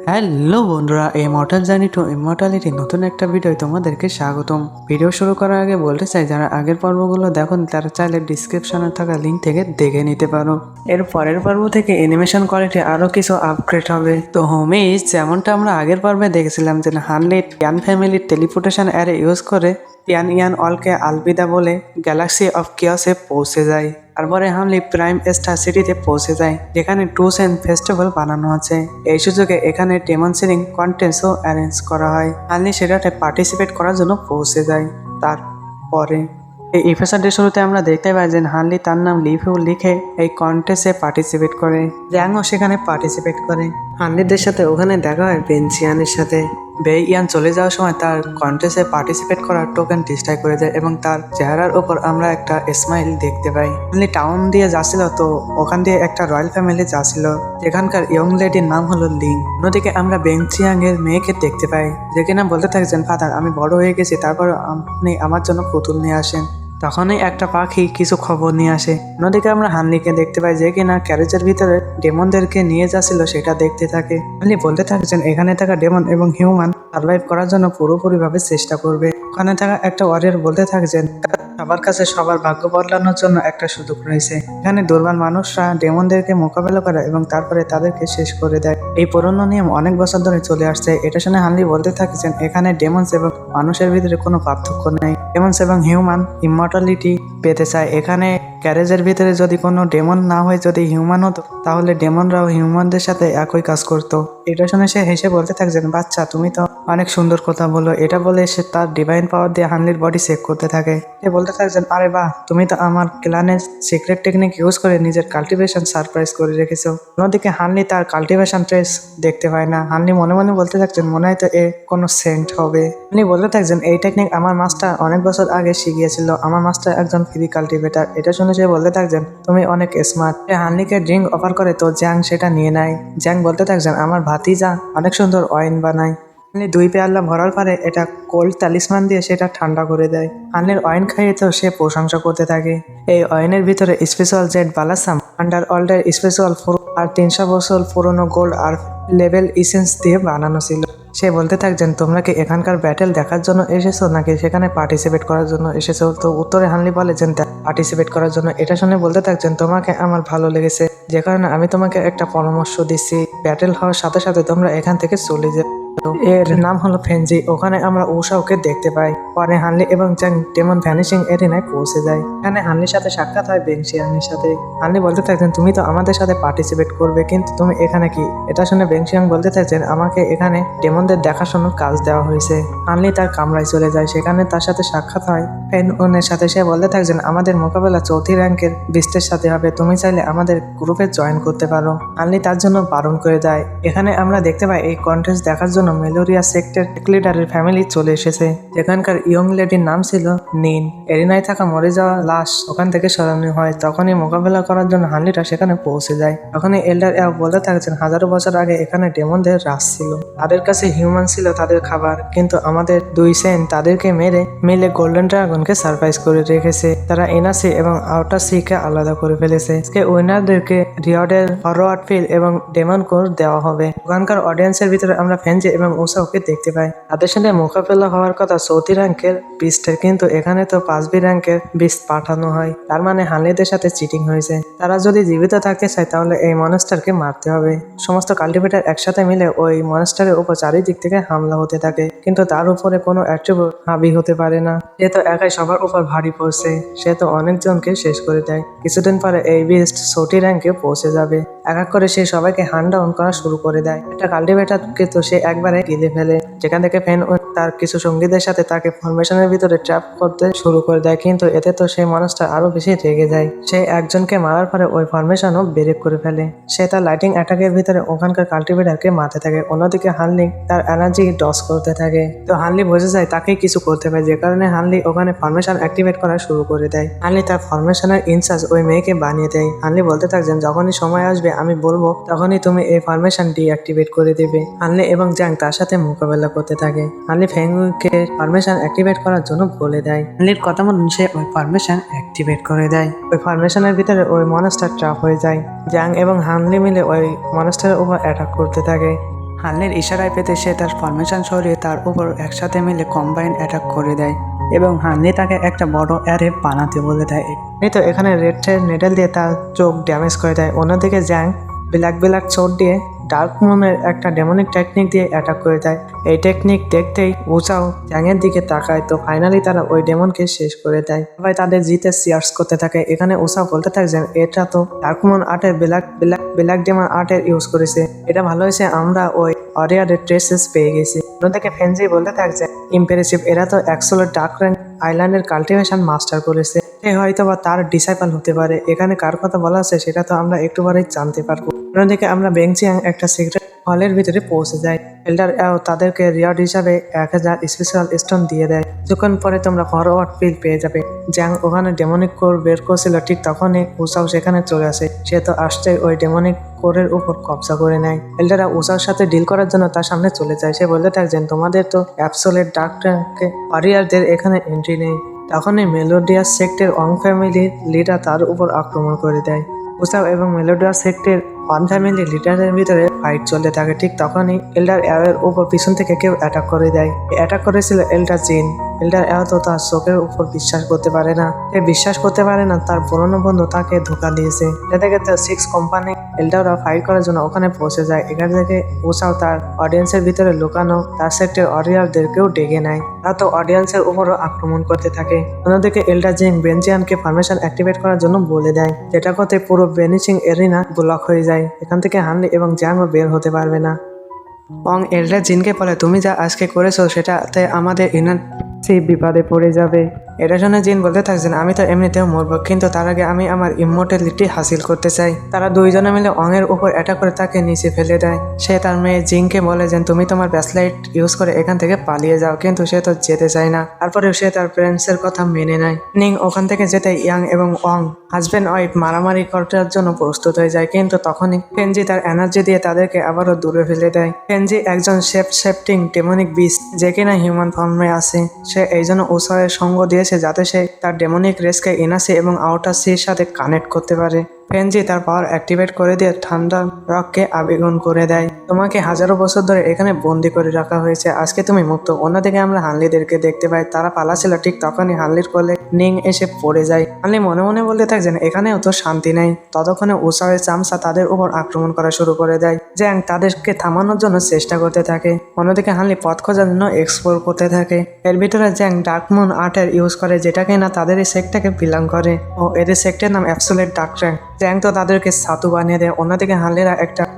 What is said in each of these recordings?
Hello বন্ধুরা, immortal journey to immortality নতুন একটা ভিডিও তোমাদেরকে স্বাগতম। ভিডিও শুরু করার আগে বলতে চাই, যারা আগের পর্বগুলো দেখুন তারা চাইলে ডিসক্রিপশনে থাকা লিঙ্ক থেকে দেখে নিতে পারো। এর পরের পর্ব থেকে অ্যানিমেশন কোয়ালিটি আরো কিছু আপগ্রেড হবে। তো হোমিজ, যেমনটা আমরা আগের পর্বে দেখেছিলাম যে হানলি ইয়ান ফ্যামিলির টেলিপোর্টেশন অ্যারে ইউজ করে টিয়ান ইয়ান অলকে আলবিদা বলে গ্যালাক্সি অফ কিয়সে পৌঁছে যায়। তারপরে হামলি প্রাইম স্টার সিটিতে পৌঁছে যায়, যেখানে টুস এন্ড ফেস্টিভ্যাল বানানো আছে। এই সুযোগে এখানে ডেমনস্ট্রেটিং কন্টেস্টও অ্যারেঞ্জ করা হয়। হানলি সেটাতে পার্টিসিপেট করার জন্য পৌঁছে যায়। তারপরে এই এপিসোডের শুরুতে আমরা দেখতে পাই যে হানলি তার নাম লিভিউ লিখে এই কন্টেস্টে পার্টিসিপেট করে। জ্যাংও সেখানে পার্টিসিপেট করে। হানলিদের সাথে ওখানে দেখা হয় বেনচিয়ানের সাথে। বে ইয়ান চলে যাওয়ার সময় তার কন্টেস্টে পার্টিসিপেট করার টোকেন ডিস্ট্রাই করে দেয় এবং তার চেহারার উপর আমরা একটা স্মাইল দেখতে পাই। হানলি টাউন দিয়ে যাচ্ছিল, তো ওখান দিয়ে একটা রয়্যাল ফ্যামিলি যাচ্ছিল, যেখানকার ইয়ং লেডির নাম হলো লিং। অন্যদিকে আমরা বেনচিয়াং এর মেয়েকে দেখতে পাই, যে কিনা বলতে থাকছেন, ফাদার আমি বড় হয়ে গেছি, তারপর আপনি আমার জন্য পুতুল নিয়ে আসেন। তখনই একটা পাখি কিছু খবর নিয়ে আসে। অন্যদিকে আমরা হানলিকে দেখতে পাই, যে কিনা ক্যারেজের ভিতরে ডেমনদেরকে নিয়ে যাচ্ছিল সেটা দেখতে থাকে। হানলি বলতে থাকছেন এখানে থাকা ডেমন এবং হিউম্যান সার্ভাইভ করার জন্য পুরোপুরিভাবে চেষ্টা করবে। ওখানে থাকা একটা ওয়ারিয়র বলতে থাকছেন সবার কাছে সবার ভাগ্য বদলানোর জন্য একটা সুযোগ রয়েছে। এখানে দুর্বল মানুষরা ডেমনদেরকে মোকাবেলা করে এবং তারপরে তাদেরকে শেষ করে দেয়। এই পুরনো নিয়ম অনেক বছর ধরে চলে আসছে। এটা শুনে হানলি বলতে থাকছেন এখানে ডেমনস এবং মানুষের ভিতরে কোনো পার্থক্য নেই। ডেমনস এবং হিউম্যান ইমমর্টালিটি পেতে চায়। এখানে গ্যারেজের ভিতরে যদি কোনো ডেমন না হয়, যদি হিউম্যান হতো, তাহলে ডেমনরাও হিউম্যানদের সাথে একই কাজ করতো। এটা শুনে সে হেসে বলতে থাকছেন, বাচ্চা তুমি তো অনেক সুন্দর কথা বলো। এটা বলে সে তার ডিভাইন পাওয়ার দিয়ে হানলির বডি চেক করতে থাকে। সে বলতে থাকছেন, আরে বাহ, তুমি তো আমার ক্লানের সিক্রেট টেকনিক ইউজ করে নিজের কাল্টিভেশন সারপ্রাইজ করে রেখেছো। অন্যদিকে হানলি তার কাল্টিভেশন ট্রেস দেখতে পায় না। হানলি মনে মনে বলতে থাকছেন, মনে হয় তো এ কোনো সেন্ট হবে। হানলি বলতে থাকছেন, এই টেকনিক আমার মাস্টার অনেক বছর আগে শিখিয়েছিল। আমার মাস্টার একজন ফ্রি কাল্টিভেটার। এটা শুনে সে বলতে থাকছেন, তুমি অনেক স্মার্ট। সে হানলিকে ড্রিঙ্ক অফার করে, তো জ্যাং সেটা নিয়ে নেয়। জ্যাং বলতে থাকছেন, আমার ভাতিজা অনেক সুন্দর ওয়াইন বানায়। হানলি 2 পেয়ালা ভরার পরে এটা কোল্ড তালিসমান দিয়ে সেটা ঠান্ডা করে দেয়। হানলির ওয়াইন খাইয়ে তো সে প্রশংসা করতে থাকে। এই ওয়াইনের ভিতরে স্পেশাল জেড বালাসাম, আন্ডার ওয়ার্ল্ডের স্পেশাল আর 300 বছর পুরনো গোল্ড আর লেভেল ইসেন্স দিয়ে বানানো ছিল। সে বলতে থাকছেন, তোমরা কি এখানকার ব্যাটেল দেখার জন্য এসেছো নাকি সেখানে পার্টিসিপেট করার জন্য এসেছো? তো উত্তরে হানলি বলে যে পার্টিসিপেট করার জন্য। এটা শুনে বলতে থাকছেন, তোমাকে আমার ভালো লেগেছে, যে কারণে আমি তোমাকে একটা পরামর্শ দিচ্ছি। ব্যাটেল হওয়ার সাথে সাথে তোমরা এখান থেকে চলে যাও। এর নাম হলো ফেনজি। ওখানে আমরা উষাওকে দেখতে পাই। পরে হানলি এবং জ্যাং ডেমন ভ্যানিশিং এরিনায় পৌঁছে যায়। এখানে হানলির সাথে সাক্ষাৎ হয় বেংশিয়াংয়ের সাথে। হানলি বলতে থাকছেন, তুমি তো আমাদের সাথে পার্টিসিপেট করবে, কিন্তু তুমি এখানে কি? এটা শুনে বেংশিয়াং বলতে থাকছেন, আমাকে এখানে ডেমনদের দেখাশোনার কাজ দেওয়া হয়েছে। হানলি তার কামরায় চলে যায়। সেখানে তার সাথে সাক্ষাৎ হয় ফেন উনের সাথে। সে বলতে থাকছেন, আমাদের মোকাবেলা 4th র্যাঙ্কের বিস্টের সাথে হবে, তুমি চাইলে আমাদের গ্রুপে জয়েন করতে পারো। হানলি তার জন্য বারণ করে দেয়। এখানে আমরা দেখতে পাই এই কন্টেস্ট দেখার জন্য মেলোরিয়া সেক্টর লিডারের ফ্যামিলি চলে এসেছে, যেখানকার ইয়ং লেডির নাম ছিল নিন। এরিনায় থাকা মরে যাওয়া লাশ ওখান থেকে সরানো হয়। তখনই মোকাবেলা করার জন্য হানলিটা সেখানে পৌঁছে যায়। তখনই এল্ডার বলতে থাকছেন, হাজারো বছর আগে এখানে ডেমনদের রাজ ছিল। তাদের কাছে হিউম্যান ছিল তাদের খাবার, কিন্তু আমাদের 2 সেন্ট তাদেরকে মেরে মিলে গোল্ডেন ড্রাগনকে সারপ্রাইজ করে রেখেছে। তারা ইনাসি এবং আউটার সিকে আলাদা করে ফেলেছে। উইনারদেরকে রিওয়ার্ডের ফরওয়ার্ড ফিল এবং ডেমন কোর দেওয়া হবে। ওখানকার অডিয়েন্সের ভিতরে আমরা ফেনজি এবং উসাওকে দেখতে পাই। তাদের সাথে মোকাবেলা হওয়ার কথা 4th র্যাঙ্কের বিস্টের, কিন্তু এখানে তো 5B র্যাঙ্কের বিস্ট পাঠানো হয়। তার মানে হানলিদের সাথে চিটিং হয়েছে। তারা যদি জীবিত থাকতে চায় তাহলে এই মনস্টারকে মারতে হবে। সমস্ত কাল্টিভেটার একসাথে মিলে ওই মনস্টারের উপর চারিদিক থেকে হামলা হতে থাকে, কিন্তু তার উপরে কোনো অ্যাট্রিবিউট হাবি হতে পারে না। সে তো একাই সবার উপর ভারী পড়ছে। সে তো অনেকজনকে শেষ করে দেয়। কিছুদিন পরে এই বিস্ট 4th র্যাঙ্কে পৌঁছে যাবে। এক এক করে সে সবাইকে হ্যান্ড ডাউন করা শুরু করে দেয়। একটা কাল্টিভেটারকে তো সে একবারে গিলে ফেলে, যেখান থেকে ফেন তার কিছু সঙ্গীদের সাথে তাকে ফরমেশনের ভিতরে ট্র্যাপ করতে শুরু করে দেয়। কিন্তু এতে তো সেই মানুষটা আরো বেশি রেগে যায়। সে একজনকে মারার পরে ওই ফরমেশনও ব্রেক করে ফেলে। সে তার লাইটিং অ্যাটাকের ভিতরে ওখানকার কাল্টিভেটারকে মারতে থাকে। অন্যদিকে হানলি তার এনার্জি ডস করতে থাকে। তো হানলি বুঝে যায় তাকেই কিছু করতে হবে, যে কারণে হানলি ওখানে ফরমেশন অ্যাক্টিভেট করা শুরু করে দেয়। হানলি তার ফরমেশনের ইনচার্জ ওই মেয়েকে বানিয়ে দেয়। হানলি বলতে থাকছেন, যখনই সময় আসবে আমি বলবো, তখনই তুমি এই ফরমেশন ডিঅ্যাক্টিভেট করে দেবে। হানলি এবং জ্যাং তার সাথে মোকাবেলা করতে থাকে। হানলি ফেংকে ফরমেশন অ্যাক্টিভেট করার জন্য বলে দেয়। হানলির কথা মতন সে ওই ফরমেশন অ্যাক্টিভেট করে দেয়। ওই ফরমেশনের ভিতরে ওই মনস্টার ট্র্যাপ হয়ে যায়। জ্যাং এবং হানলি মিলে ওই মনস্টারের উপর অ্যাটাক করতে থাকে। হানলির ইশারায় পেতে সে তার ফরমেশন সরিয়ে তার উপর একসাথে মিলে কম্বাইন অ্যাটাক করে দেয় এবং হানলি তাকে একটা বড় অ্যারে বানাতে বলে দেয়। এই তো এখানে রেড নেডেল দিয়ে তার চোখ ড্যামেজ করে দেয়। অন্যদিকে জ্যাং ব্ল্যাক চোট দিয়ে ডার্ক মুনের একটা ডেমনিক টেকনিক দিয়ে অ্যাটাক করে দেয়। এই টেকনিক দেখতেই উচাও জ্যাংয়ের দিকে তাকায়, তো ফাইনালি তারা ওই ডেমনকে শেষ করে দেয়। সবাই তাদের জিতে সিয়ার্স করতে থাকে। এখানে উচাও বলতে থাকে যে এটা তো ডার্ক মুন আর্টের ব্ল্যাক ডেমন আর্টের ইউজ করেছে, এটা ভালো হয়েছে আমরা ওই অরিয়ারের ট্রেসেস পেয়ে গেছি। অন্যদিকে ফেনজি বলতে থাকছে ইম্পারেসিভ, এরা তো অ্যাকচুয়ালি ডার্ক র্যাঙ্ক আইল্যান্ডের কাল্টিভেশন মাস্টার করেছে, সে হয়তো বা তার ডিসাইপল হতে পারে। এখানে কার কথা বলা আছে সেটা তো আমরা একটু পরেই জানতে পারবো। অন্যদিকে আমরা বেংচিয়াং একটা সিক্রেট হলের ভিতরে পৌঁছে যাই। এল্ডার তাদেরকে রিওয়ার্ড হিসাবে 1000 স্পেশাল স্টোন দিয়ে দেয়। কিছুক্ষণ পরে তোমরা ফরওয়ার্ড ফিল পেয়ে যাবে। জ্যাং ওখানে ডেমনিক কোর বের করছিল, ঠিক তখনই উসাও সেখানে চলে আসে। সে তো আসছে ওই ডেমনিক কোরের উপর কবজা করে নেয়। এল্ডারা উসার সাথে ডিল করার জন্য তার সামনে চলে যায়। সে বলতে থাকছেন তোমাদের তো অ্যাবসোলেট ডার্ক র্যাঙ্কে ওয়ারিয়ারদের এখানে এন্ট্রি নেই। তখনই মেলোডিয়াস সেক্টের অং ফ্যামিলির লিডার তার উপর আক্রমণ করে দেয়। উসাও এবং মেলোডিয়াস সেক্টের ওয়ান ফ্যামিলি লিডারের ভিতরে ফাইট চলতে থাকে। ঠিক তখনই এল্ডার এর উপর পিছন থেকে কেউ অ্যাটাক করে দেয়। অ্যাটাক করেছিল এল্ডার জিন। এল্ডার তো তার চোখের উপর বিশ্বাস করতে পারে না। সে বিশ্বাস করতে পারে না তার পুরনো বন্ধু তাকে ধোকা দিয়েছে। এটা থেকে তো 6 কোম্পানি এল্ডাররা ফাইট করার জন্য ওখানে পৌঁছে যায়। এখান থেকে উসাও তার অডিয়েন্সের ভিতরে লুকানো তার সেক্টের অরিয়ারদেরকেও ডেকে নেয়। তারা তো অডিয়েন্সের উপরও আক্রমণ করতে থাকে। অন্যদিকে এল্ডার জিং বেনজিয়ানকে ফরমেশন অ্যাক্টিভেট করার জন্য বলে দেয়, যেটা করতে পুরো বেনিচিং এরিনা ব্লক হয়ে যায়। এখান থেকে হানলি এবং জ্যাংও বের হতে পারবে না। অং এল্ডার জিনকে বলে তুমি যা আজকে করেছো সেটাতে আমাদের ইনার্জি বিপদে পড়ে যাবে। এটা শুনে জিন বলতে থাকছেন আমি তো এমনিতেও মরবো, কিন্তু তার আগে আমি আমার ইমমর্টালিটি হাসিল করতে চাই। তারা দুইজনে মিলে অং এর উপর অ্যাটাক করে তাকে নিচে ফেলে দেয়। সে তার মেয়ে জিংকে বলে যে তুমি তোমার ব্যাসলাইট ইউজ করে এখান থেকে পালিয়ে যাও, কিন্তু সে তো যেতে চায় না। তারপরে সে তার প্যারেন্টসের কথা মেনে নেয়। নিং ওখান থেকে যেতে ইয়াং এবং অং হাজব্যান্ড ওয়াইফ মারামারি করার জন্য প্রস্তুত হয়ে যায়, কিন্তু তখনই ফেনজি তার এনার্জি দিয়ে তাদেরকে আবারও দূরে ফেলে দেয়। ফেনজি একজন শেফটিং ডেমনিক বিস্ট যে কিনা হিউম্যান ফর্মে আছে। সে এই জন্য উসাওয়ের সঙ্গ দিয়েছে যাতে সে তার ডেমনিক রেসকে ইনাসি এবং আউটার সির সাথে কানেক্ট করতে পারে। ফেনজি তার পাওয়ার অ্যাক্টিভেট করে দিয়ে ঠান্ডা রককে আবেদন করে দেয়। তোমাকে হাজারো বছর ধরে এখানে বন্দি করে রাখা হয়েছে, আজকে তুমি মুক্ত। অন্যদিকে আমরা হানলিদেরকে দেখতে পাই, তারা পালাছিল। ঠিক তখনই হানলির কোলে নিং এসে পড়ে যায়। হানলি মনে মনে বলতে থাকছেন এখানেও তো শান্তি নেই। ততক্ষণে উসাওয়ের চামচা তাদের উপর আক্রমণ করা শুরু করে দেয়। জ্যাং তাদেরকে থামানোর জন্য চেষ্টা করতে থাকে। অন্যদিকে হানলি পথ খোঁজার জন্য এক্সপ্লোর করতে থাকে। এর ভিতরে জ্যাং ডার্ক মুন আর্টের ইউজ করে, যেটা কিনা তাদের এই সেক্টটাকে বিলং করে ও এদের সেক্টের নাম অ্যাবসোলিউট ডার্ক র্যাঙ্ক। জ্যাং তো তাদেরকে ছাতু বানিয়ে দেয়। অন্যদিকে হানলিরা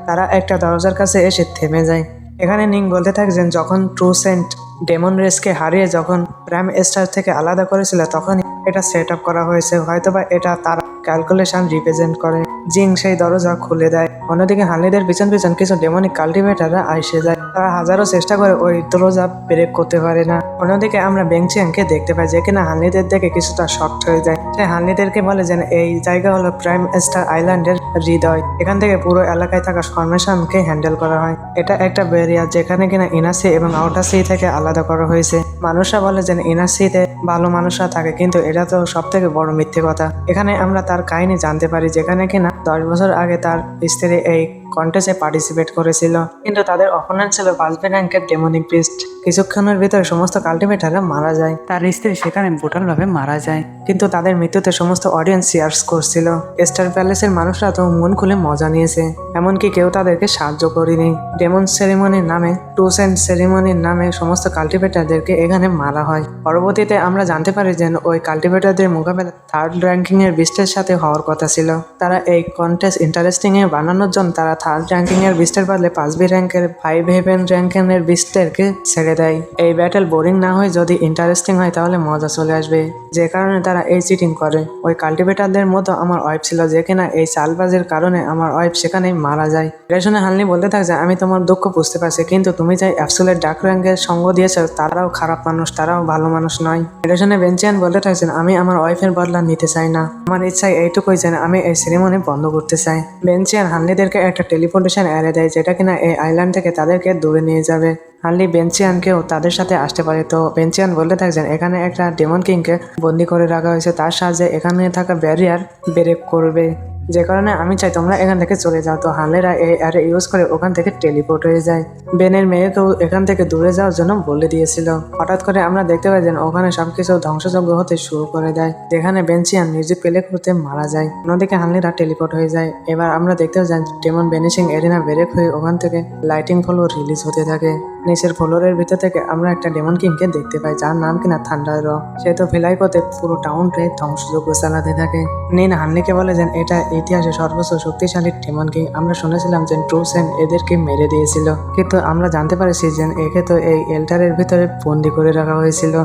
তারা একটা দরজার কাছে এসে থেমে যায়। এখানে নিং বলতে থাকছেন যখন ট্রু সেন্ট ডেমন রেসকে হারিয়ে যখন প্রাইম স্টার থেকে আলাদা করেছিল তখন এটা সেট আপ করা হয়েছে, হয়তোবা এটা তার ক্যালকুলেশন রিপ্রেজেন্ট করে। জিং সেই দরজা খুলে দেয়। অন্যদিকে হানলিদের পিছন পিছন কিছু ডেমনিক কাল্টিভেটাররা এসে যায়। তারা হাজারো চেষ্টা করে ওই দরজা ব্রেক করতে পারে না। অন্যদিকে আমরা বেংচিয়াংকে দেখতে পাই যে কিনা হানলিদের দেখে কিছুটা শক্ট হয়ে যায়। সে হানলিদেরকে বলে যে এই জায়গা হলো প্রাইম স্টার আইল্যান্ডের হৃদয়, এখান থেকে পুরো এলাকায় থাকা ফরমেশনকে হ্যান্ডেল করা হয়। এটা একটা ব্যারিয়ার যেখানে কিনা ইনার সি এবং আউটার সি থেকে আলাদা করা হয়েছে। মানুষরা বলে যে ইনার সিতে ভালো মানুষরা থাকে, কিন্তু এটা তো সব থেকে বড় মিথ্যে কথা। এখানে আমরা তার কাহিনী জানতে পারি, যেখানে কিনা 10 বছর আগে তার স্ত্রী এই কন্টেস্টে পার্টিসিপেট করেছিল, কিন্তু তাদের অপোনেন্ট ছিল বাজবে র্যাঙ্কের ডেমনিক বিস্ট। কিছুক্ষণের ভিতরে সমস্ত কাল্টিভেটাররা মারা যায়। তার স্ত্রী সেখানে ব্রুটালভাবে মারা যায়, কিন্তু তাদের মৃত্যুতে সমস্ত অডিয়েন্স চিয়ার্স করছিল। স্টার প্যালেসের মানুষরা তো মন খুলে মজা নিয়েছে, এমনকি কেউ তাদেরকে সাহায্য করেনি। ডেমন সেরিমনির নামে টুসেন্ট সেরিমনির নামে সমস্ত কাল্টিভেটারদেরকে এখানে মারা হয়। পরবর্তীতে আমরা জানতে পারি যে ওই কাল্টিভেটারদের মোকাবেলা 3rd র্যাঙ্কিং এর বিস্টের সাথে হওয়ার কথা ছিল। তারা এই কন্টেস্ট ইন্টারেস্টিং এ বানানোর জন্য তারা 3rd র্যাঙ্কিং এর বিস্টের বদলে 5B র্যাঙ্কের 5 হেভেন র্যাঙ্কিং এর বিস্টেরকে ছেড়ে দেয়। এই ব্যাটেল বোরিং না হয় যদি ইন্টারেস্টিং হয় তাহলে মজা চলে আসবে, যে কারণে তারা এই চিটিং করে। ওই কাল্টিভেটারদের মতো আমার ওয়াইফ ছিল, যে কিনা এই চালবাজের কারণে আমার ওয়াইফ সেখানে মারা যায়। এটা শুনে হানলি বলতে থাকছে আমি তোমার দুঃখ বুঝতে পারছি, কিন্তু তুমি যাই অ্যাবসোলিউট ডার্ক র্যাঙ্কের সঙ্গ দিয়েছো তারাও খারাপ মানুষ, তারাও ভালো মানুষ নয়। এটা শুনে বেনচিয়ান বলতে থাকছেন আমি আমার ওয়াইফের বদলা নিতে চাই না, আমার ইচ্ছা এইটুকুই যে আমি এই সেরিমনি বন্ধ করতে চাই। বেনচিয়ান হানলিদেরকে একটা টেলিপোর্টেশন এরে দেয়, যেটা কিনা এই আইল্যান্ড থেকে তাদেরকে দূরে নিয়ে যাবে। হানলি বেনচিয়ানকেও তাদের সাথে আসতে পারে। তো বেনচিয়ান বলতে থাকছেন এখানে একটা ডেমন কিংকে বন্দি করে রাখা হয়েছে, তার সাহায্যে এখানে থাকা ব্যারিয়ার ব্রেক করবে। যে কারণে আমি চাই তোমরা এখান থেকে চলে যাও। তো হানলিরা এই অ্যারে ইউজ করে ওখান থেকে টেলিপোর্ট হয়ে যায়। বেনের মেয়েকেও এখান থেকে দূরে যাওয়ার জন্য বলে দিয়েছিল। হঠাৎ করে আমরা দেখতে পাই যে ওখানে সবকিছু ধ্বংসযজ্ঞ হতে শুরু করে দেয়, যেখানে বেনচিয়ান মিউজিক প্লে করতে মারা যায়। অন্যদিকে হানলিরা টেলিপোর্ট হয়ে যায়। এবার আমরা দেখতে পাই ডেমন ভ্যানিশিং এরিনা ব্রেক হয়ে ওখান থেকে লাইটিং ফ্লোর রিলিজ হতে থাকে। নিচের ফ্লোরের ভিতর থেকে আমরা একটা ডেমন কিংকে দেখতে পাই, যার নাম কিনা থান্ডার র। সে তো ফিলাই করতে পুরো টাউনটাই ধ্বংসযজ্ঞ চালাতে থাকে। নিন হানলিকে বলে যে এটা ইতিহাসে সর্বোচ্চ শক্তিশালী ডেমন কিং। আমরা শুনেছিলাম যে ট্রুসেন এদেরকে মেরে দিয়েছিল, কিন্তু আমরা জানতে পারছি যে একে তো এই এল্টারের ভিতরে বন্দি করে রাখা হয়েছিল।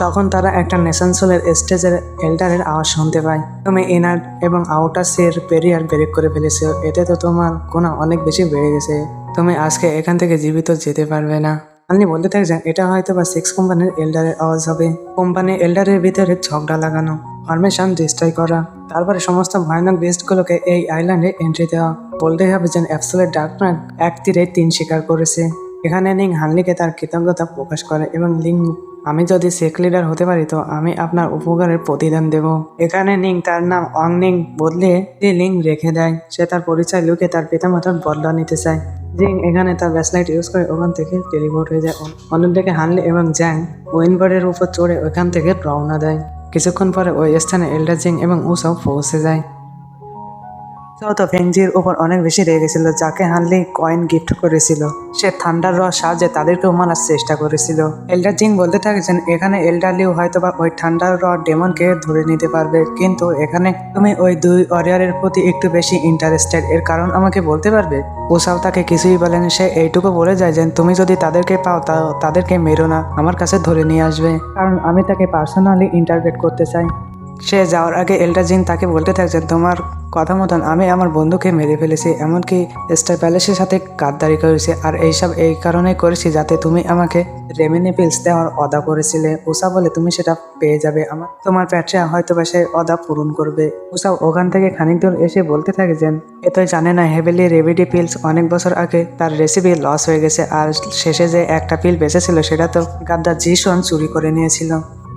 তখন তারা একটা নেশনসোলের স্টেজের এল্টারের আওয়াজ শুনতে পায়। তুমি ইনার এবং আউটার সের পেরিয়ার ব্রেক করে ফেলেছো, এতে তো তোমার গুণা অনেক বেশি বেড়ে গেছে। তুমি আজকে এখান থেকে জীবিত যেতে পারবে না। আপনি বলতে থাকছেন এটা হয়তো বা 6 কোম্পানির এল্ডারের আওয়াজ হবে। কোম্পানি এল্ডারের ভিতরে ঝগড়া লাগানো, ফরমেশন ডিস্ট্রয় করা, তারপরে সমস্ত ভয়ানক বেস্টগুলোকে এই আইল্যান্ডে এন্ট্রি দেওয়া। বলতে হবে যে অ্যাবসোলিউট ডার্কনাইট এক তীরে 3 শিকার করেছে। এখানে নিং হানলিকে তার কৃতজ্ঞতা প্রকাশ করে এবং লিং, আমি যদি সেক লিডার হতে পারি তো আমি আপনার উপকারের প্রতিদান দেব। এখানে নিং তার নাম অং নিং বদলে লিং রেখে দেয়। সে তার পরিচয় লুকে তার পিতামাতার বদলা নিতে চায়। জিং এখানে তার ব্যাসলাইট ইউজ করে ওখান থেকে টেলিপোর্ট হয়ে যায়। অন্যদিকে হানলি এবং জ্যাং উইনবার্ডের উপর চড়ে ওখান থেকে রওনা দেয়। কিছুক্ষণ পরে ওই স্থানে এল্ডার জিং এবং উসাও পৌঁছে যায়। তো ফেংজির উপর অনেক বেশি রেগে গেছিল, যাকে হানলি কয়েন গিফট করেছিল। সে থান্ডার র সাহায্যে তাদেরকেও মারার চেষ্টা করেছিল। এল্ডার জিং বলতে থাকেছেন এখানে এল্ডার লিউ হয়তোবা ওই থান্ডার র ডেমনকে ধরে নিতে পারবে, কিন্তু এখানে তুমি ওই 2 ওয়ারিয়রের প্রতি একটু বেশি ইন্টারেস্টেড। এর কারণ আমাকে বলতে পারবে? ওসাও তাকে কিছুই বলেন। সে এইটুকু বলে যায় যে তুমি যদি তাদেরকে পাও তাদেরকে মেরো না, আমার কাছে ধরে নিয়ে আসবে, কারণ আমি তাকে পার্সোনালি ইন্টারগ্রেট করতে চাই। সে যাওয়ার আগে এল্ডার জিন তাকে বলতে থাকছেন তোমার কথা মতন আমি আমার বন্ধুকে মেরে ফেলেছি, এমনকি স্টার প্যালেসের সাথে গাদ্দারি করেছি, আর এইসব এই কারণেই করেছি যাতে তুমি আমাকে রেমিনি পিলস দেওয়ার অদা করেছিলে। উষা বলে তুমি সেটা পেয়ে যাবে, তোমার প্যাট্রিয়া হয়তো বা সেই অদা পূরণ করবে। উষা ওখান থেকে খানিক দূর এসে বলতে থাকে যে এতই জানে না হেভেলি রেভিডি পিলস অনেক বছর আগে তার রেসিপি লস হয়ে গেছে, আর শেষে যে একটা পিল বেঁচেছিল সেটা তো গাদ্দার জিসন চুরি করে নিয়েছিল।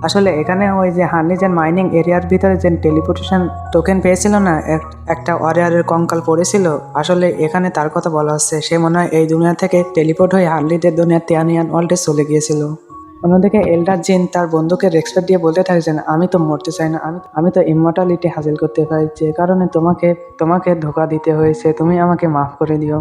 আসলে এখানে ওই যে হার্নিজেন মাইনিং এরিয়ার ভিতরে যে টেলিপোর্টেশন টোকেন পেয়েছিল না, একটা ওয়ারিয়ারের কঙ্কাল পড়েছিল, আসলে এখানে তার কথা বলা হচ্ছে। সে মনে হয় এই দুনিয়া থেকে টেলিপোর্ট হয়ে হার্লিদের দুনিয়া তিয়ানিয়ান ওয়ার্ল্ডে চলে গিয়েছিল। অন্যদিকে এল্ডার জিন তার বন্ধুকে রেসপেক্ট দিয়ে বলতে থাকছেন আমি তো মরতে চাই না, আমি তো ইমমর্টালিটি হাসিল করতে পাই, যে কারণে তোমাকে ধোকা দিতে হয়েছে, তুমি আমাকে মাফ করে দিও।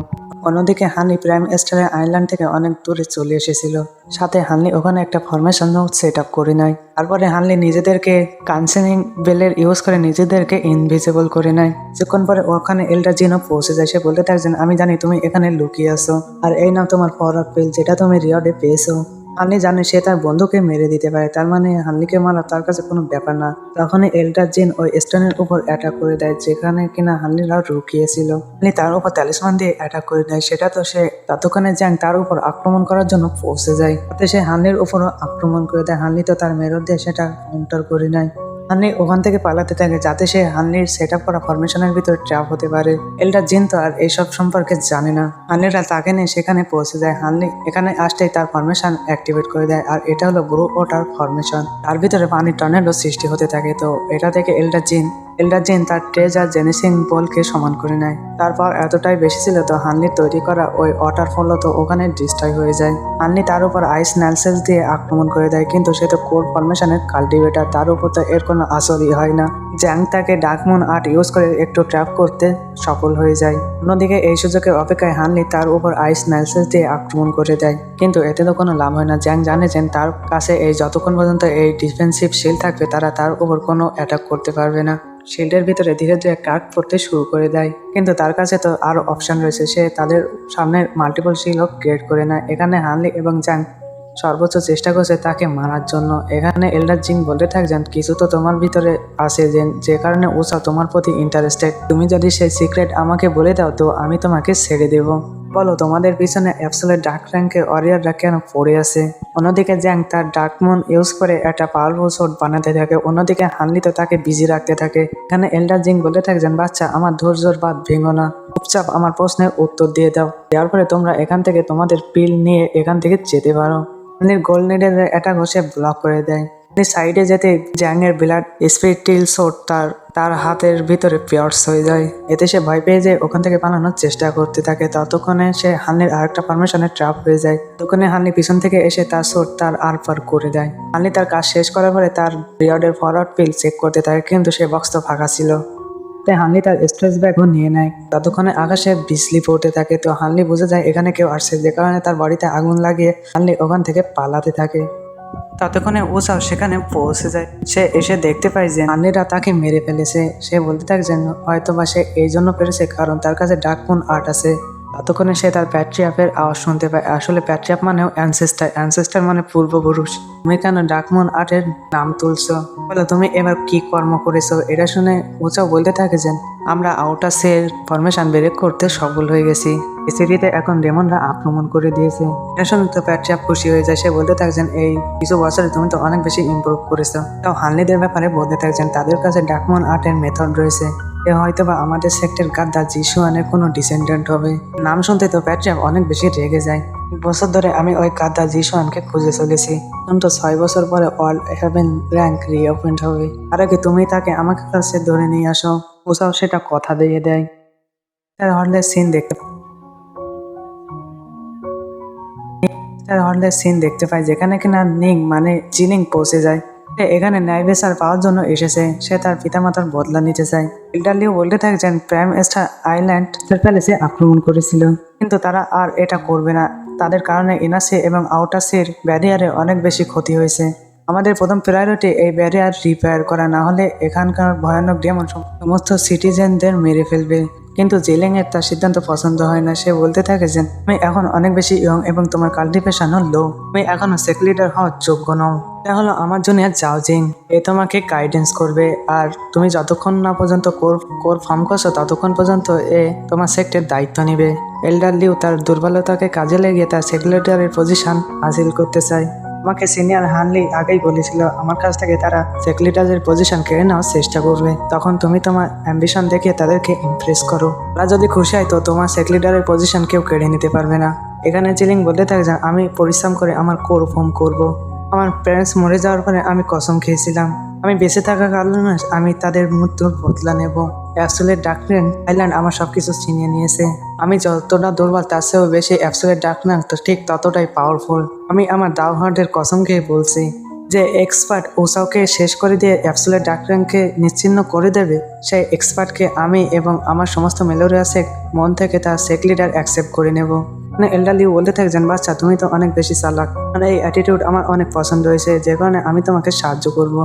অন্যদিকে হানলি প্রাইম স্টারের আইল্যান্ড থেকে অনেক দূরে চলে এসেছিল। সাথে হানলি ওখানে একটা ফরমেশন সেট আপ করে নেয়। তারপরে হানলি নিজেদেরকে কানসেনিং বেলের ইউজ করে নিজেদেরকে ইনভিজিবল করে নেয়। কিছুক্ষণ পরে ওখানে এল্ডার জিনও পৌঁছে যায়। সে বলতে থাকছেন আমি জানি তুমি এখানে লুকিয়ে আছো, আর এই নাও তোমার ফরওয়ার্ড পেল যেটা তুমি রিওয়ার্ডে পেয়েছো। হানলি জানে সে তার বন্ধুকে মেরে দিতে পারে, তার মানে হানলিকে মারা তার কাছে কোনো ব্যাপার না। তখনই এল্ডার জিন ওই স্টোনের উপর অ্যাটাক করে দেয়, যেখানে কিনা হানলিরাও রুকিয়েছিল। হানলি তার উপর তালিসমান দিয়ে অ্যাটাক করে দেয়। সেটা তো সে ততক্ষণে জ্যাং তার উপর আক্রমণ করার জন্য পৌঁছে যায়, তাতে সে হানলির উপরও আক্রমণ করে দেয়। হানলি তো তার মেরর দিয়ে সেটা কাউন্টার করে নেয়। হানলি ওখান থেকে পালাতে থাকে যাতে সে হানলির সেট আপ করা ফরমেশনের ভিতরে ট্র্যাপ হতে পারে। এল্ডার জিন তো আর এইসব সম্পর্কে জানে না। হানলিরা তাকে নিয়ে সেখানে পৌঁছে যায়। হানলি এখানে আসতেই তার ফরমেশন অ্যাক্টিভেট করে দেয়, আর এটা হলো ব্রু ওয়াটার ফরমেশন। তার ভিতরে পানির টর্নেডো সৃষ্টি হতে থাকে। তো এটা থেকে এল্ডার জিন তার ট্রেজার জেনিসিং বলকে সমান করে নেয়। তারপর এতটাই বেশি ছিল তো হানলির তৈরি করা ওই ওয়াটারফলও তো ওখানে ডিস্ট্রয় হয়ে যায়। হানলি তার উপর আইস ন্যালসেস দিয়ে আক্রমণ করে দেয়, কিন্তু সে তো কোর ফরমেশনের কাল্টিভেটার, তার উপর তো এর কোনো আসরই হয় না। জ্যাং তাকে ডার্কমুন আর্ট ইউজ করে একটু ট্র্যাপ করতে সফল হয়ে যায়। অন্যদিকে এই সুযোগের অপেক্ষায় হানলি তার উপর আইস ন্যালসেস দিয়ে আক্রমণ করে দেয়, কিন্তু এতে তো কোনো লাভ হয় না। জ্যাং জানে যে তার কাছে এই যতক্ষণ পর্যন্ত এই ডিফেন্সিভ শিল্ড থাকবে তারা তার উপর কোনো অ্যাটাক করতে পারবে না। শিল্ডের ভিতরে ধীরে ধীরে কাট পড়তে শুরু করে দেয়, কিন্তু তার কাছে তো আরো অপশন রয়েছে। সে তাদের সামনে মাল্টিপল শিল্ড ক্রিয়েট করে নেয়। এখানে হানলি এবং জ্যাং সর্বোচ্চ চেষ্টা করছে তাকে মারার জন্য। এখানে এল্ডার জিন বলতে থাকছেন কিছু তো তোমার ভিতরে আছে যে কারণে উষা তোমার প্রতি ইন্টারেস্টেড। তুমি যদি সেই সিক্রেট আমাকে বলে দাও তো আমি তোমাকে ছেড়ে দেব। বলো তোমাদের পিছনে অ্যাবসোলিউট ডার্ক র্যাঙ্কের ওয়ারিয়ররা কেন পড়ে আছে? অন্যদিকে জ্যাং তার ডার্কমুন ইউজ করে একটা পাওয়ারফুল শট বানাতে থাকে। অন্যদিকে হানলি তো তাকে বিজি রাখতে থাকে। এখানে এল্ডার জিং বলতে থাকছেন বাচ্চা আমার ধৈর্যর বাদ ভেঙো না, চুপচাপ আমার প্রশ্নের উত্তর দিয়ে দাও, দেওয়ার পরে তোমরা এখান থেকে তোমাদের পিল নিয়ে এখান থেকে যেতে পারো। হানলির গোল্ড নিডের অ্যাটাক সে ব্লক করে দেয়। সাইডে যেতে জ্যাংয়ের ব্লাড স্পিরিটিল শোট তার হাতের ভিতরে পিয়ার্স হয়ে যায়। এতে সে ভয় পেয়ে যায়, ওখান থেকে পালানোর চেষ্টা করতে থাকে। ততক্ষণে সে হানলির আরেকটা ফরমেশনে ট্র্যাপ হয়ে যায়। ততক্ষণে হানলি পিছন থেকে এসে তার শোট তার আর পার করে দেয়। হানলি তার কাজ শেষ করার পরে তার পিরিয়ডের ফরওয়ার্ড পিল চেক করতে থাকে, কিন্তু সে বক্স তো ফাঁকা ছিল। তাই হানলি তার স্ট্রেস ব্যাগও নিয়ে নেয়। ততক্ষণে আকাশে বিজলি পড়তে থাকে। তো হানলি বুঝে যায় এখানে কেউ আসছে, যে কারণে তার বডিতে আগুন লাগিয়ে হানলি ওখান থেকে পালাতে থাকে। ততক্ষণে ওসাও সেখানে পৌঁছে যায়। সে এসে দেখতে পায় যে হানলিরা তাকে মেরে ফেলেছে। সে বলতে থাকে যে হয়তোবা সে এই জন্য পেরেছে কারণ তার কাছে ডার্ক মুন আর্ট আছে। ততক্ষণে সে তার প্যাট্রিয়াপের আওয়াজ শুনতে পায়। আসলে প্যাট্রিয়াপ মানেও অ্যানসেস্টার মানে পূর্বপুরুষ। তুমি কেন ডার্ক মুন আর্টের নাম তুলছো? বলো তুমি এবার কি কর্ম করেছো? এটা শুনে ওচাও বলতে থাকে যে আমরা আউটাসের ফরমেশন ব্রেক করতে সফল হয়ে গেছি। সিটিতে এখন ডেমনরা আক্রমণ করে দিয়েছে। এটা শুনে তো প্যাট্রিয়াপ খুশি হয়ে যায়। সে বলতে থাকছেন এই কিছু বছরে তুমি তো অনেক বেশি ইমপ্রুভ করেছো। তাও হানলিদের ব্যাপারে বলতে থাকছেন তাদের কাছে ডার্ক মুন আর্টের মেথড রয়েছে। এ হয়তোবা আমাদের সেক্টর গাদ্দা জিশুয়ানের কোনো ডিসেন্ডেন্ট হবে। নাম শুনতে তো প্যাট্রিয়াপ অনেক বেশি রেগে যায়। বছর ধরে আমি ওই গাদ্দা জিশুয়ানকে খুঁজে চলেছি, কিন্তু 6 বছর পরে অল হেভেন র্যাঙ্ক রিওপেন্ড হবে। আর আগে তুমি তাকে আমার কাছে ধরে নিয়ে আসো। ওসাও সেটা কথা দিয়ে দেয়। তার হরলের সিন দেখতে পাই যেখানে কিনা নিং মানে জিনিং পৌঁছে যায়। সে এখানে ন্যায় বিচার পাওয়ার জন্য এসেছে। সে তার পিতামাতার বদলা নিতে চায়। ইল্ডারলিও বলতে থাকে যে প্রাইম স্টার আইল্যান্ড প্যালেসে আক্রমণ করেছিল, কিন্তু তারা আর এটা করবে না। তাদের কারণে ইনাসি এবং আউটাসির ব্যারিয়ারে অনেক বেশি ক্ষতি হয়েছে। আমাদের প্রথম প্রায়োরিটি এই ব্যারিয়ার রিপেয়ার করা, না হলে এখানকার ভয়ানক ডেমন সমস্ত সিটিজেনদের মেরে ফেলবে। কিন্তু জেলিং এর তার সিদ্ধান্ত পছন্দ হয় না। সে বলতে থাকে যে তুমি এখন অনেক বেশি ইয়ং এবং তোমার কাল্টিভেশনও লো। তুমি এখনো সেক লিডার হওয়ার যোগ্য নও। এটা হলো আমার জুনিয়র জাওজিং। এ তোমাকে গাইডেন্স করবে, আর তুমি যতক্ষণ না পর্যন্ত কোর ফার্ম করছো ততক্ষণ পর্যন্ত এ তোমার সেক্টের দায়িত্ব নেবে। এল্ডার লিউ তার দুর্বলতাকে কাজে লেগে তার সেক্রেটারির পজিশন হাসিল করতে চায়। আমাকে সিনিয়র হানলি আগেই বলেছিল আমার কাছ থেকে তারা সেক্রেটারির পজিশন কেড়ে নেওয়ার চেষ্টা করবে। তখন তুমি তোমার অ্যাম্বিশন দেখিয়ে তাদেরকে ইমপ্রেস করো। তারা যদি খুশি হয় তো তোমার সেক্রেটারির পজিশন কেউ কেড়ে নিতে পারবে না। এখানে জিলিং বলতে থাকে যে আমি পরিশ্রম করে আমার কোর ফর্ম করবো। আমার প্যারেন্টস মরে যাওয়ার পরে আমি কসম খেয়েছিলাম আমি বেঁচে থাকার কারণে আমি তাদের মৃত্যুর বদলা নেব। অ্যাবসোলিউট ডার্কনেস আইল্যান্ড আমার সবকিছু ছিনিয়ে নিয়েছে। আমি যতটা দুর্বল তার চেয়েও বেশি অ্যাবসোলিউট ডার্কনেস তো ঠিক ততটাই পাওয়ারফুল। আমি আমার দাওহার্ডের কসম খেয়ে বলছি যে এক্সপার্ট ওসাওকে শেষ করে দিয়ে অ্যাবসোলিউট ডার্কনেসকে নিশ্চিহ্ন করে দেবে, সেই এক্সপার্টকে আমি এবং আমার সমস্ত মেলোরিয়াসে মন থেকে তার সেক লিডার অ্যাকসেপ্ট করে নেব। মানে এল্ডারলিউ বলতে থাকছেন বাচ্চা তুমি তো অনেক বেশি চালাক, মানে এই অ্যাটিটিউড আমার অনেক পছন্দ হয়েছে, যে কারণে আমি তোমাকে সাহায্য করব।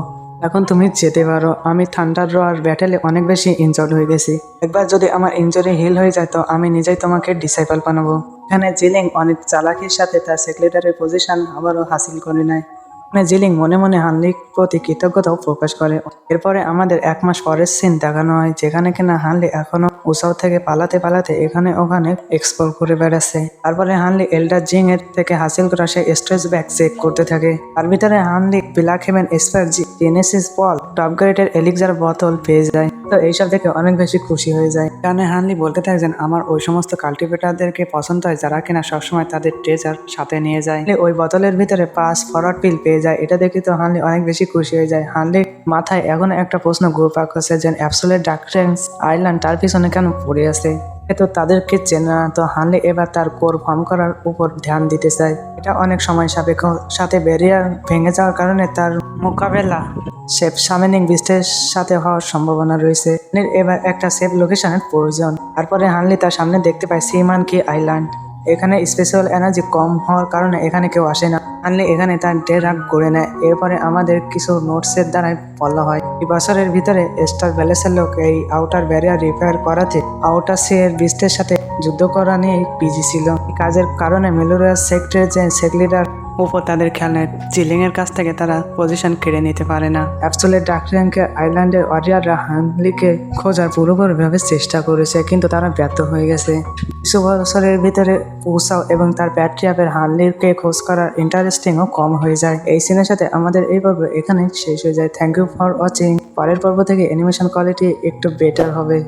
এখন তুমি যেতে পারো। আমি থান্ডার রোয়ার ব্যাটেলে অনেক বেশি ইনজর্ড হয়ে গেছি। একবার যদি আমার ইনজুরি হিল হয়ে যায় তো আমি নিজেই তোমাকে ডিসাইপল বানাবো। এখানে জিলিং অনেক চালাকির সাথে তার সেক্রেটারির পজিশন আবারও হাসিল করে নেয়। মানে জিলিং মনে মনে হানলির প্রতি কৃতজ্ঞতাও প্রকাশ করে। এরপরে আমাদের 1 মাস পরের সিন দেখানো হয়, যেখানে কিনা হানলি এখনো উসাও থেকে পালাতে এখানে ওখানে এক্সপ্লোর করে বেড়াচ্ছে। তারপরে হানলি এল্ডার জিং এর থেকে হাসিল করা সেই স্ট্রেস ব্যাগ চেক করতে থাকে। তার ভিতরে হানলি ব্ল্যাক হেভেন স্পার জেনেসিস বল টপ গ্রেডের এলিক্সার বোতল পেয়ে যায়। তো এইসব দেখে অনেক বেশি খুশি হয়ে যায়। কারণে হানলি বলতে থাকছেন আমার ওই সমস্ত কাল্টিভেটারদেরকে পছন্দ হয় যারা কিনা সবসময় তাদের ট্রেজার সাথে নিয়ে যায়। ওই বোতলের ভিতরে 5 ফরওয়ার্ড পিল পেয়ে যায়। এটা দেখে তো হানলি অনেক বেশি খুশি হয়ে যায়। হানলির মাথায় এখন একটা প্রশ্ন ঘুরপাক খাচ্ছে যে অ্যাবসোলিউট ডার্কনেস আইল্যান্ড তার পিছনে কেন পড়ে আছে। তো তাদেরকে চেনে না। তো হানলি এবার তার কোর ফর্ম করার উপর ধ্যান দিতে চায়। এটা অনেক সময় সাপেক্ষ, সাথে ব্যারিয়ার ভেঙে যাওয়ার কারণে তার মোকাবেলা সেফ সামেনিং বিস্টের সাথে হওয়ার সম্ভাবনা রয়েছে। এবার একটা সেফ লোকেশনের প্রয়োজন। তারপরে হানলি তার সামনে দেখতে পায় সিমানকি আইল্যান্ড। এখানে স্পেশাল এনার্জি কম হওয়ার কারণে এখানে কেউ আসে না। হানলি এখানে তার ডেরাক করে নেয়। এরপরে আমাদের কিছু নোটসের দ্বারাই বলা হয় এই বছরের ভিতরে স্টার প্যালেসের লোক এই আউটার ব্যারিয়ার রিপেয়ার করাতে আউটার সিয়ের বিস্টের সাথে যুদ্ধ করা নিয়ে বিজি ছিল। এই কাজের কারণে মেলোরিয়াস সেক্টরের যে সেক লিডার উপর তাদের খেয়াল নেয়। জিলিং এর কাছ থেকে তারা পজিশন কেড়ে নিতে পারে না। অ্যাবসোলিউট ডার্কনেসকে আইল্যান্ডের ওয়ারিয়ররা হানলিকে খোঁজার পুরোপুরিভাবে চেষ্টা করেছে, কিন্তু তারা ব্যর্থ হয়ে গেছে। কিছু বছরের ভিতরে উসাও এবং তার প্যাট্রিয়াপের হানলিকে খোঁজ করার ইন্টারেস্টিংও কম হয়ে যায়। এই সিনের সাথে আমাদের এই পর্ব এখানে শেষ হয়ে যায়। Thank you for watching. পরের পর্ব থেকে অ্যানিমেশন কোয়ালিটি একটু বেটার হবে।